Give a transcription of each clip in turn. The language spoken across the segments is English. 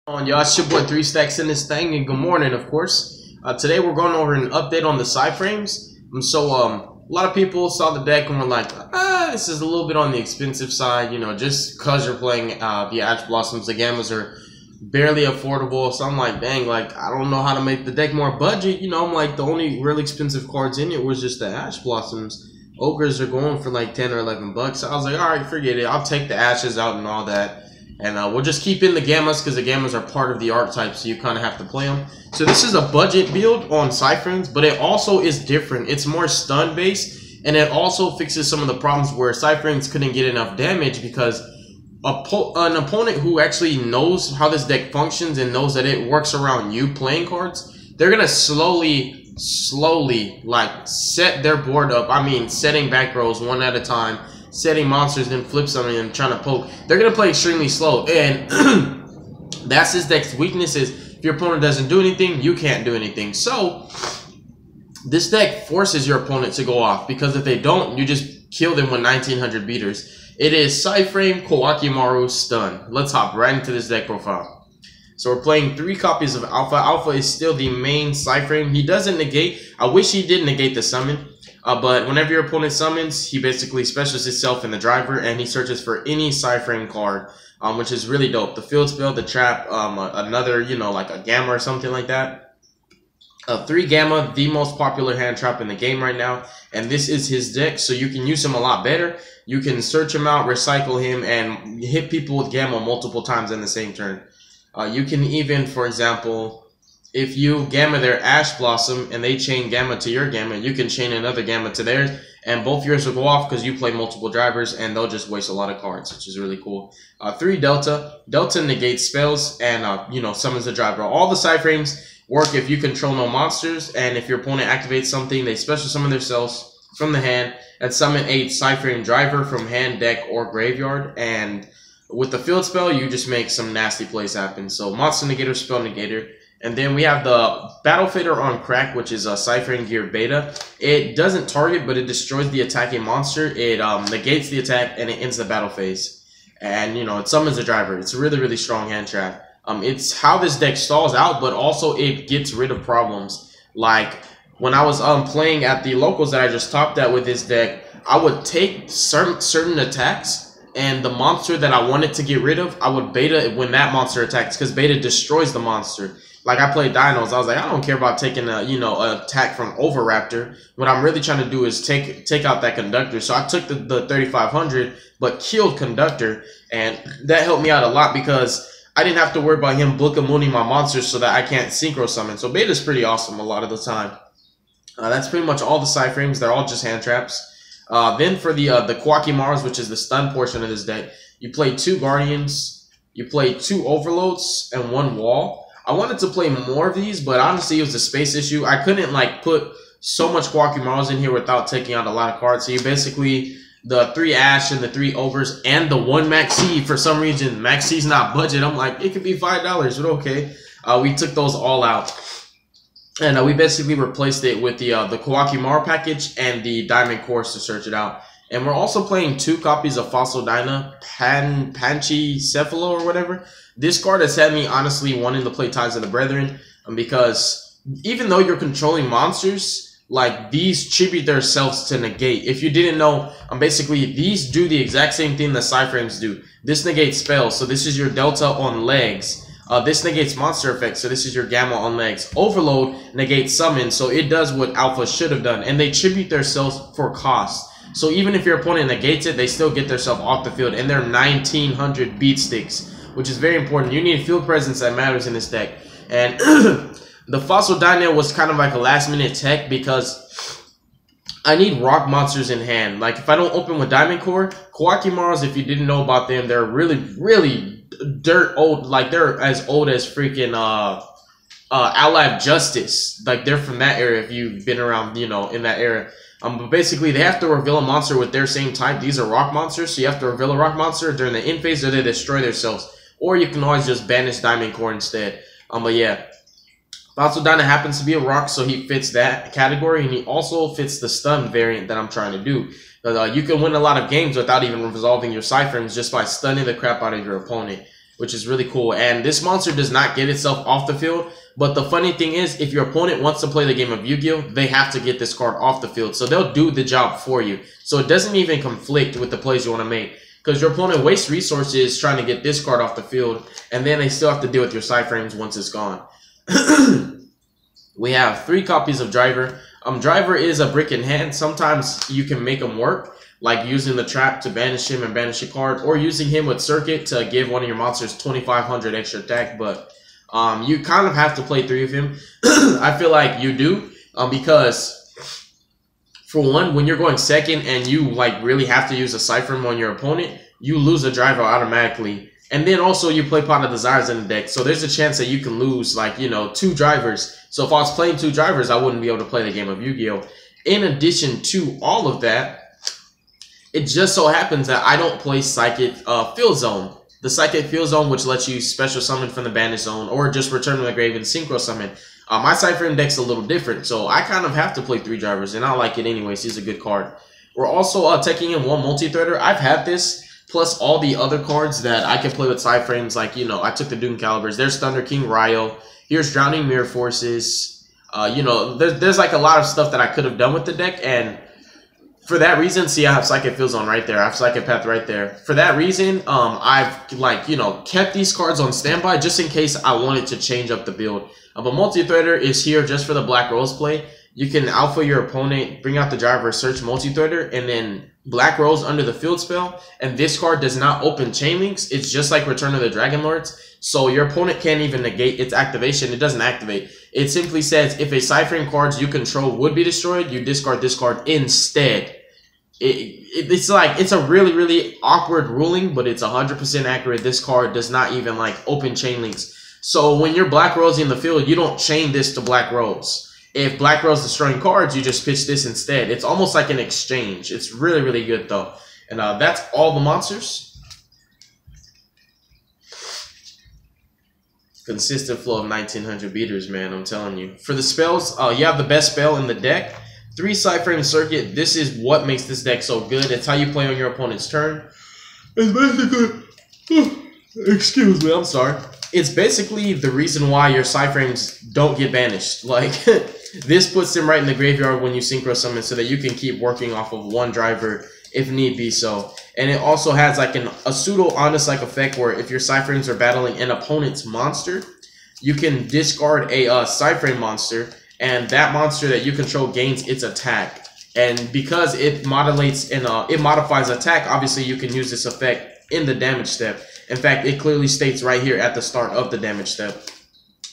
Y'all, it's your boy 3 Stacks in this thing, and good morning, of course. Today we're going over an update on the Psy-Frames. A lot of people saw the deck and were like, this is a little bit on the expensive side, you know, just because you're playing the Ash Blossoms, the Gammas are barely affordable. So I'm like, dang, like, I don't know how to make the deck more budget. You know, I'm like, the only really expensive cards in it was just the Ash Blossoms. Ogres are going for like 10 or 11 bucks. So I was like, all right, forget it. I'll take the Ashes out and all that. And we'll just keep in the Gammas because the Gammas are part of the archetype, so you kind of have to play them. So this is a budget build on Psy-Frames, but it also is different. It's more stun-based, and it also fixes some of the problems where Psy-Frames couldn't get enough damage because an opponent who actually knows how this deck functions and knows that it works around you playing cards, they're going to slowly, like, set their board up. I mean, setting back rows one at a time, setting monsters, then flip something and trying to poke. They're going to play extremely slow. And that's his deck's weakness is if your opponent doesn't do anything, you can't do anything. So this deck forces your opponent to go off because if they don't, you just kill them with 1900 beaters. It is Psy-Frame, Koa'ki Meiru, Stun. Let's hop right into this deck profile. So we're playing 3 copies of Alpha. Alpha is still the main Psy-Frame. He doesn't negate. I wish he did negate the summon. But whenever your opponent summons, he basically specials himself in the driver, and he searches for any Psy-Frame card, which is really dope. The field spell, the trap, another, you know, like a Gamma or something like that. 3 Gamma, the most popular hand trap in the game right now, and this is his deck, so you can use him a lot better. You can search him out, recycle him, and hit people with Gamma multiple times in the same turn. You can even, for example, if you Gamma their Ash Blossom and they chain Gamma to your Gamma, you can chain another Gamma to theirs, and both yours will go off because you play multiple drivers, and they'll just waste a lot of cards, which is really cool. 3 Delta. Delta negates spells and, you know, summons the driver. All the Psy-Frames work if you control no monsters, and if your opponent activates something, they special summon themselves from the hand and summon a Psy-Frame driver from hand, deck, or graveyard. And with the field spell, you just make some nasty plays happen. So Monster Negator, Spell Negator. And then we have the Battle Fader on Crack, which is a Psy-Frame Gear Beta. It doesn't target, but it destroys the attacking monster. It negates the attack, and it ends the battle phase. And, you know, it summons a driver. It's a really, really strong hand trap. It's how this deck stalls out, but also it gets rid of problems. Like, when I was playing at the locals that I just topped at with this deck, I would take certain attacks, and the monster that I wanted to get rid of, I would beta when that monster attacks, because beta destroys the monster. Like, I played Dinos, I was like, I don't care about taking a, you know, an attack from Overraptor. What I'm really trying to do is take out that Conductor. So I took the 3500, but killed Conductor, and that helped me out a lot because I didn't have to worry about him Bookamooning my monsters so that I can't synchro summon. So beta's pretty awesome a lot of the time. That's pretty much all the Psy-Frames. They're all just hand traps. Then for the Koa'ki Meiru, which is the stun portion of this deck, you play 2 Guardians, you play 2 Overloads, and 1 Wall. I wanted to play more of these, but honestly, it was a space issue. I couldn't, like, put so much Koa'ki Meiru in here without taking out a lot of cards. So you basically, the 3 Ash and the 3 Ogres and the 1 Maxi, for some reason, Maxi's not budget. I'm like, it could be $5, but okay. We took those all out. And we basically replaced it with the Koa'ki Meiru package and the Diamond Course to search it out. And we're also playing 2 copies of Fossil Dyna, Panchicephalo or whatever. This card has had me honestly wanting to play Ties of the Brethren, because even though you're controlling monsters, like, these tribute themselves to negate. If you didn't know, basically these do the exact same thing the Psy-Frames do. This negates spells, so this is your Delta on legs. This negates monster effects, so this is your Gamma on legs. Overload negates summon, so it does what Alpha should have done, and they tribute themselves for cost. So even if your opponent negates it, they still get themselves off the field, and they're 1900 beat sticks, which is very important. You need a field presence that matters in this deck. And the Fossil Dyna was kind of like a last-minute tech because I need rock monsters in hand. Like, if I don't open with Diamond Core, Koa'ki Meiru, if you didn't know about them, they're really, really dirt old. Like, they're as old as freaking Allied Justice. Like, they're from that era if you've been around, you know, in that era. But basically, they have to reveal a monster with their same type. These are rock monsters, so you have to reveal a rock monster during the end phase or they destroy themselves. Or you can always just banish Diamond Core instead. But yeah, Fossil Dyna happens to be a rock, so he fits that category, and he also fits the stun variant that I'm trying to do. You can win a lot of games without even resolving your Psy-Frames just by stunning the crap out of your opponent. which is really cool. And this monster does not get itself off the field. But the funny thing is, if your opponent wants to play the game of Yu-Gi-Oh, they have to get this card off the field. So they'll do the job for you. So it doesn't even conflict with the plays you want to make. Because your opponent wastes resources trying to get this card off the field. And then they still have to deal with your Psy-Frames once it's gone. We have 3 copies of Driver. Driver is a brick in hand. Sometimes you can make him work, like using the trap to banish him and banish a card, or using him with Circuit to give one of your monsters 2,500 extra attack. But you kind of have to play 3 of him. I feel like you do, because for one, when you're going second and you like really have to use a Psy-Frame on your opponent, you lose a Driver automatically. And then also you play Pot of Desires in the deck, so there's a chance that you can lose, like, you know, 2 Drivers. So if I was playing 2 Drivers, I wouldn't be able to play the game of Yu-Gi-Oh! In addition to all of that, it just so happens that I don't play Psychic Field Zone. The Psychic Field Zone, which lets you special summon from the Banish Zone, or just return to the grave and Synchro Summon. My Psy-Frame deck's a little different, so I kind of have to play 3 Drivers, and I like it anyways. He's a good card. We're also taking in 1 Multi-Threader. I've had this, plus all the other cards that I can play with Psy-Frames, like, you know, I took the Doom Calibers. There's Thunder King Ryo. Here's Drowning Mirror Forces. You know, there's like a lot of stuff that I could have done with the deck, and for that reason, see, I have Psychic Field Zone right there. I have Psychic Path right there. For that reason, I've, like, you know, kept these cards on standby just in case I wanted to change up the build. But Multi-Threader is here just for the Black Rose play. You can alpha your opponent, bring out the Driver, search Multi-Threader, and then Black Rose under the field spell. And this card does not open Chain Links. It's just like Return of the Dragon Lords. So your opponent can't even negate its activation. It doesn't activate. It simply says, if a Psy-Frame card you control would be destroyed, you discard this card instead. It's like, it's a really, really awkward ruling, but it's 100% accurate. This card does not even like open Chain Links. So when you're Black Rose in the field, you don't chain this to Black Rose. If Black Rose destroying cards, you just pitch this instead. It's almost like an exchange. It's really, really good though. And that's all the monsters. Consistent flow of 1900 beaters, man. I'm telling you. For the spells, you have the best spell in the deck. 3 Psy-Frame Circuit. This is what makes this deck so good. It's how you play on your opponent's turn. It's basically... excuse me, I'm sorry. It's basically the reason why your Psy-Frames don't get banished. Like, this puts them right in the graveyard when you Synchro Summon so that you can keep working off of 1 Driver if need be so. And it also has like a pseudo honest-like effect where if your Psy-Frames are battling an opponent's monster, you can discard a Psy-Frame monster, and that monster that you control gains its attack. And because it modulates and it modifies attack, obviously you can use this effect in the damage step. In fact, it clearly states right here at the start of the damage step.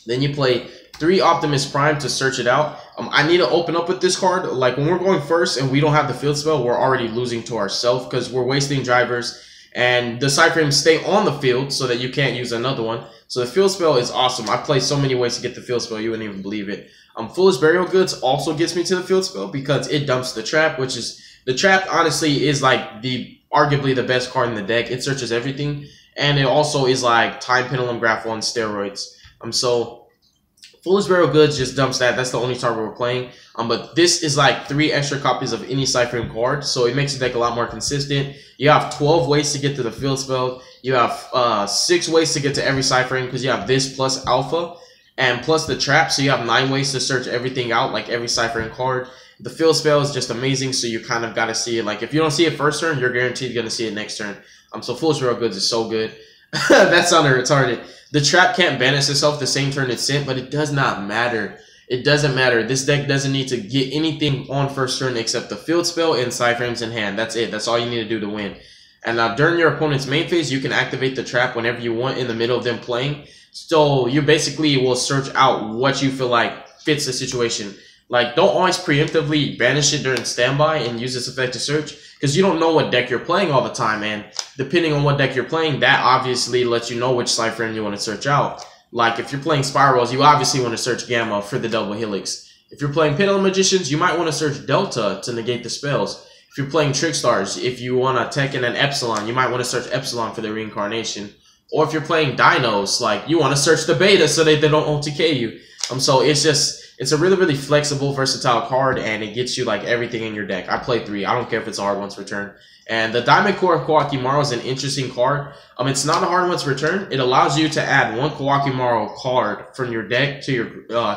Then you play 3 Optimus Prime to search it out. I need to open up with this card. Like, when we're going first and we don't have the field spell, we're already losing to ourselves because we're wasting Drivers. And the Psy-Frames stay on the field so that you can't use another one. So the field spell is awesome. I play so many ways to get the field spell, you wouldn't even believe it. Foolish Burial Goods also gets me to the field spell because it dumps the trap, which is... The trap, honestly, is like arguably the best card in the deck. It searches everything. And it also is like Time Pendulum Grapple on steroids. So Foolish Burial Goods just dumps that. That's the only target we're playing. But this is like 3 extra copies of any Psy-Frame card. So it makes the deck a lot more consistent. You have 12 ways to get to the field spell. You have 6 ways to get to every Psy-Frame because you have this plus Alpha. And plus the trap. So you have 9 ways to search everything out, like every Psy-Frame card. The field spell is just amazing. So you kind of got to see it. Like, if you don't see it first turn, you're guaranteed going to see it next turn. So Foolish Burial Goods is so good. That sounded retarded. The trap can't banish itself the same turn it's sent, but it does not matter. It doesn't matter. This deck doesn't need to get anything on first turn except the field spell and Psy-Frames in hand. That's it. That's all you need to do to win. And during your opponent's main phase, you can activate the trap whenever you want in the middle of them playing. So you basically will search out what you feel like fits the situation. Like, don't always preemptively banish it during standby and use this effect to search, because you don't know what deck you're playing all the time, and depending on what deck you're playing, that obviously lets you know which Psy-Frame you want to search out. Like, if you're playing Spirals, you obviously want to search Gamma for the double helix. If you're playing Pendulum Magicians, you might want to search Delta to negate the spells. If you're playing Trickstars, if you want to Tekken and Epsilon, you might want to search Epsilon for the reincarnation. Or if you're playing Dinos, like, you want to search the Beta so that they don't OTK you. So it's just... It's a really, really flexible, versatile card, and it gets you like everything in your deck. I play 3. I don't care if it's a hard once return. And the Diamond Core of Koa'ki Meiru is an interesting card. It's not a hard once return. It allows you to add 1 Koa'ki Meiru card from your deck to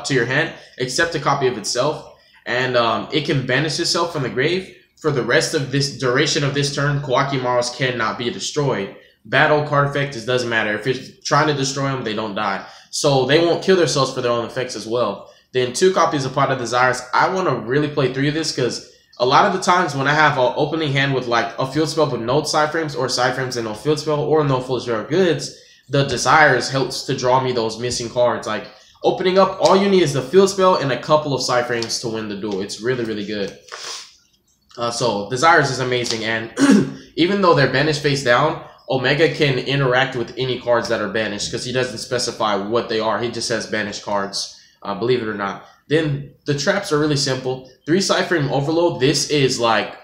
your hand, except a copy of itself. And it can banish itself from the grave. For the rest of this duration of this turn, Koa'ki Meirus cannot be destroyed. Battle card effect, it doesn't matter. If you're trying to destroy them, they don't die. So they won't kill themselves for their own effects as well. Then 2 copies of Pot of Desires. I want to really play 3 of this because a lot of the times when I have an opening hand with like a field spell but no Psy-Frames, or Psy-Frames and no field spell, or no full rare goods, the Desires helps to draw me those missing cards. Like opening up, all you need is the field spell and a couple of Psy-Frames to win the duel. It's really, really good. So Desires is amazing, and even though they're banished face down, Omega can interact with any cards that are banished because he doesn't specify what they are. He just says banished cards, believe it or not. Then the traps are really simple. 3 Psy-Frame Overload. This is like,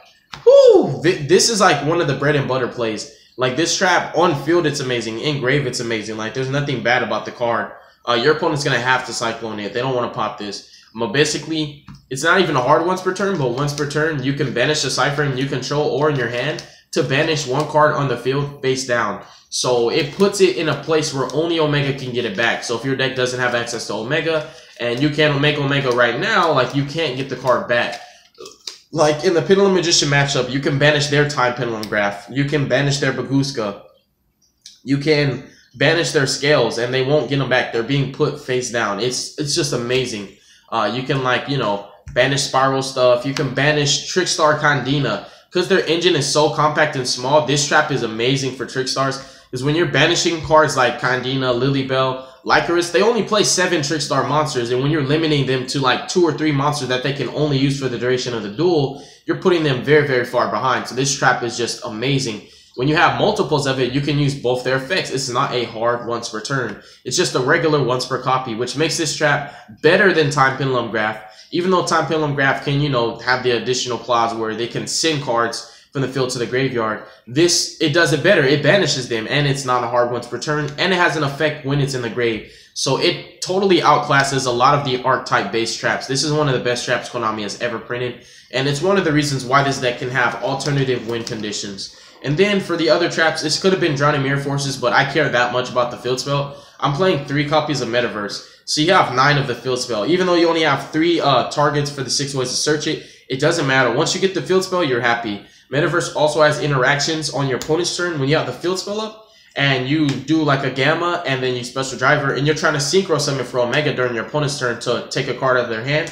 whoo! This is like one of the bread and butter plays. Like this trap on field, it's amazing. In grave, it's amazing. Like there's nothing bad about the card. Your opponent's gonna have to Cyclone it. They don't want to pop this. But basically, it's not even a hard once per turn, but once per turn, you can banish a Psy-Frame you control or in your hand to banish 1 card on the field face down. So it puts it in a place where only Omega can get it back. So if your deck doesn't have access to Omega, and you can't make Omega right now, like you can't get the card back. Like in the Pendulum Magician matchup, you can banish their Time Pendulum Graph. You can banish their Baguska. You can banish their Scales, and they won't get them back. They're being put face down. It's just amazing. You can, like, you know, banish Spiral stuff. You can banish Trickstar Condina. Because their engine is so compact and small, this trap is amazing for Trickstars. Because when you're banishing cards like Condina, Lilybell, Lycaris, they only play 7 Trickstar monsters. And when you're limiting them to like 2 or 3 monsters that they can only use for the duration of the duel, you're putting them very, very far behind. So this trap is just amazing. When you have multiples of it, you can use both their effects. It's not a hard once per turn. It's just a regular once per copy, which makes this trap better than Time Pendulum Graph. Even though Time Pendulum Graph can, you know, have the additional clause where they can send cards from the field to the graveyard. This, it does it better. It banishes them, and it's not a hard once per turn, and it has an effect when it's in the grave. So it totally outclasses a lot of the archetype-based traps. This is one of the best traps Konami has ever printed, and it's one of the reasons why this deck can have alternative win conditions. And then for the other traps, this could have been Drowning Mirror Forces, but I care that much about the field spell. I'm playing 3 copies of Metaverse, so you have 9 of the field spell. Even though you only have 3 targets for the 6 ways to search it, it doesn't matter. Once you get the field spell, you're happy. Metaverse also has interactions on your opponent's turn when you have the field spell up, and you do like a Gamma, and then you special driver, and you're trying to Synchro Summon for Omega during your opponent's turn to take a card out of their hand.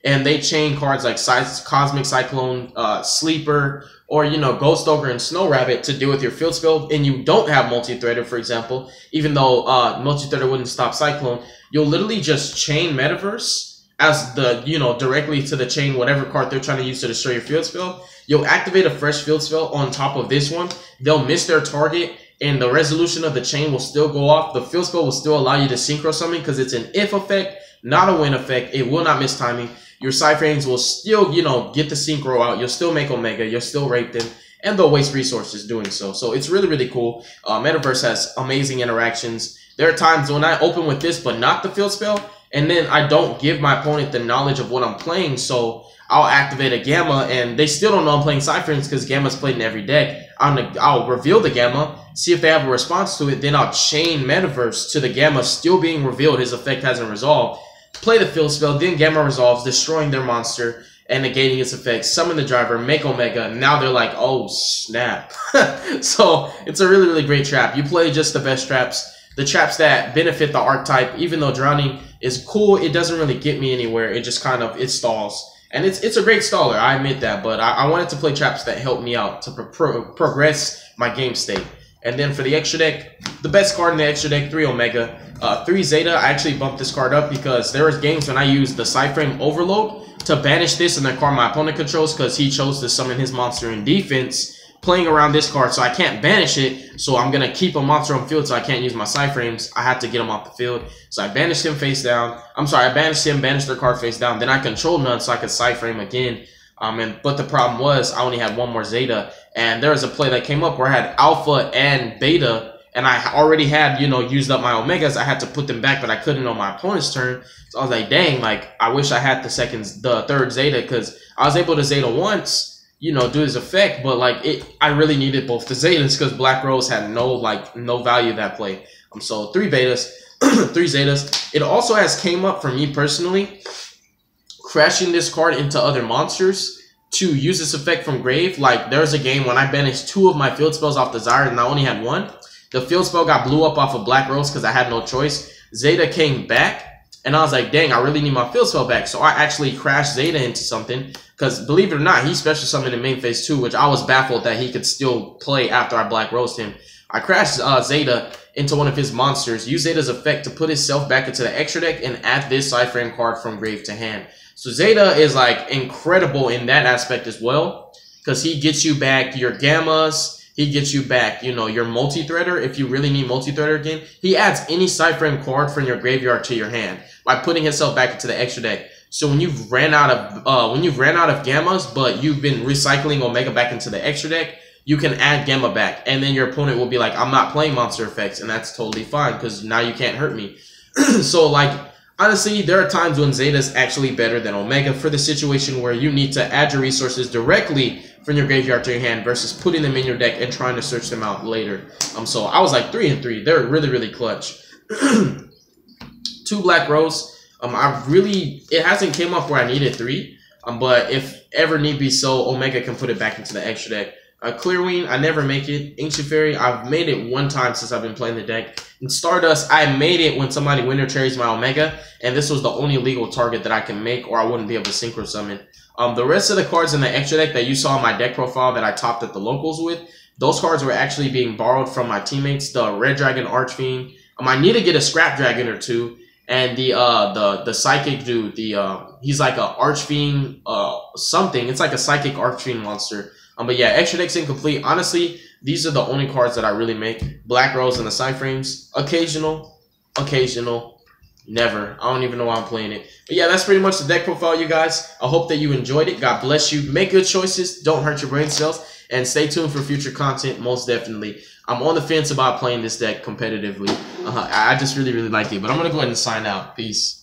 And they chain cards like Cosmic Cyclone, Sleeper, or, you know, Ghost Ogre and Snow Rabbit to deal with your field spell, and you don't have Multi-Threader, for example, even though Multi-Threader wouldn't stop Cyclone, you'll literally just chain Metaverse as the, you know, directly to the chain whatever card they're trying to use to destroy your field spell. You'll activate a fresh field spell on top of this one. They'll miss their target, and the resolution of the chain will still go off. The field spell will still allow you to Synchro Summon because it's an if effect, not a win effect. It will not miss timing. Your Psy-Frames will still, you know, get the Synchro out. You'll still make Omega. You'll still rape them. And they'll waste resources doing so. So it's really, really cool. Metaverse has amazing interactions. There are times when I open with this, but not the field spell. And then I don't give my opponent the knowledge of what I'm playing. So I'll activate a Gamma, and they still don't know I'm playing Psy-Frames because Gamma's played in every deck. I'll reveal the Gamma, see if they have a response to it. Then I'll chain Metaverse to the Gamma still being revealed. His effect hasn't resolved. Play the field spell, then Gamma resolves, destroying their monster and negating its effects. Summon the driver, make Omega. Now they're like, oh, snap. So it's a really, really great trap. You play just the best traps. The traps that benefit the archetype. Even though Drowning is cool, it doesn't really get me anywhere. It just kind of, it stalls. And it's a great staller, I admit that. But I wanted to play traps that help me out to progress my game state. And then for the extra deck, the best card in the extra deck, 3 Omega. 3 Zeta, I actually bumped this card up because there was games when I used the Psy-Frame Overload to banish this and the card my opponent controls because he chose to summon his monster in defense, playing around this card, so I can't banish it, so I'm going to keep a monster on field so I can't use my Psy-Frames. I have to get him off the field. So I banished him face down. I'm sorry, I banished him, banished their card face down. Then I controlled none so I could Psy-Frame again. But the problem was I only had 1 more Zeta, and there was a play that came up where I had Alpha and Beta, and I already had, you know, used up my Omegas. I had to put them back, but I couldn't on my opponent's turn. So I was like, dang, like, I wish I had the third Zeta, because I was able to Zeta once, you know, do his effect, but like I really needed both the Zetas because Black Rose had no value that play. So 3 betas, 3 Zetas. It also has came up for me personally, crashing this card into other monsters to use this effect from grave. Like, there's a game when I banished 2 of my field spells off the Zyre and I only had 1. The field spell got blew up off of Black Rose because I had no choice. Zeta came back, and I was like, dang, I really need my field spell back. So I actually crashed Zeta into something, because believe it or not, he special summoned in main phase 2, which I was baffled that he could still play after I Black Rosed him. I crashed Zeta into one of his monsters, used Zeta's effect to put himself back into the extra deck, and add this Psy-Frame card from grave to hand. So Zeta is like incredible in that aspect as well, because he gets you back your Gammas, he gets you back, you know, your multi-threader if you really need multi-threader again. He adds any Psy-Frame card from your graveyard to your hand by putting himself back into the extra deck. So when you've ran out of Gammas, but you've been recycling Omega back into the extra deck, you can add Gamma back, and then your opponent will be like, I'm not playing monster effects, and that's totally fine because now you can't hurt me. So like, honestly, there are times when Zeta is actually better than Omega for the situation where you need to add your resources directly from your graveyard to your hand versus putting them in your deck and trying to search them out later. So I was like 3 and 3. They're really, really clutch. 2 Black Rose. It hasn't came up where I needed 3. But if ever need be so, Omega can put it back into the extra deck. Clear Wing, I never make it. Ancient Fairy, I've made it 1 time since I've been playing the deck. And Stardust, I made it when somebody winter cherries my Omega, and this was the only legal target that I can make, or I wouldn't be able to synchro summon. The rest of the cards in the extra deck that you saw in my deck profile that I topped at the locals with, those cards were actually being borrowed from my teammates. The Red Dragon Archfiend. I need to get a Scrap Dragon or 2. And the Psychic dude, he's like a Archfiend something. It's like a Psychic Archfiend monster. But yeah, extra deck's incomplete. Honestly, these are the only cards that I really make. Black Rose and the Psy-Frames. Occasional. Never. I don't even know why I'm playing it. But yeah, that's pretty much the deck profile, you guys. I hope that you enjoyed it. God bless you. Make good choices. Don't hurt your brain cells. And stay tuned for future content, most definitely. I'm on the fence about playing this deck competitively. I just really, really like it. But I'm going to go ahead and sign out. Peace.